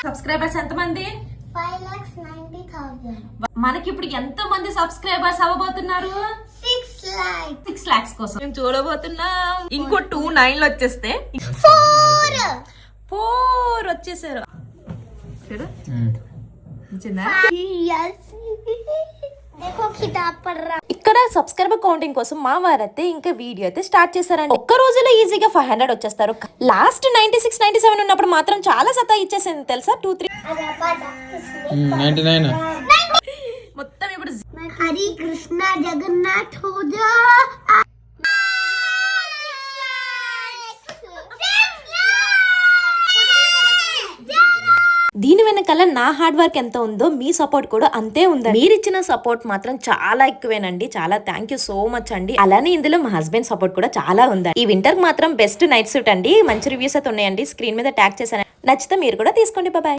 Subscribers ఎంతమంది? 5,90,000. మనకి ఇప్పుడు ఎంత మంది సబ్స్క్రైబర్స్ అవ్వబోతున్నారు? 6 lakhs కోసం మేము చూడబోతున్నాం. ఇంకో 2 9 వచ్చేస్తే 4 వచ్చేసారు. చూడు ఇక్కడ సబ్స్క్రైబర్ కౌంటింగ్ కోసం మా వారైతే ఇంకా వీడియో అయితే స్టార్ట్ చేశారండి. ఒక్క రోజులో ఈజీగా 500 వచ్చేస్తారు. లాస్ట్ 96 97 ఉన్నప్పుడు మాత్రం చాలా సతా ఇచ్చేసింది తెలుసా. 2 3 99 మొత్తం ఇప్పుడు హరి కృష్ణ జగన్నాథ్ హోదా. దీని వెనకాల నా హార్డ్ వర్క్ ఎంత ఉందో మీ సపోర్ట్ కూడా అంతే ఉంది. మీరు ఇచ్చిన సపోర్ట్ మాత్రం చాలా ఎక్కువేనండి. చాలా థ్యాంక్ యూ సో మచ్ అండి. అలానే ఇందులో మా హస్బెండ్ సపోర్ట్ కూడా చాలా ఉంది. ఈ వింటర్ మాత్రం బెస్ట్ నైట్ సూట్ అండి. మంచి రివ్యూస్ అయితే ఉన్నాయండి. స్క్రీన్ మీద ట్యాగ్ చేశాను. నచ్చితే మీరు కూడా తీసుకోండి. బాయ్.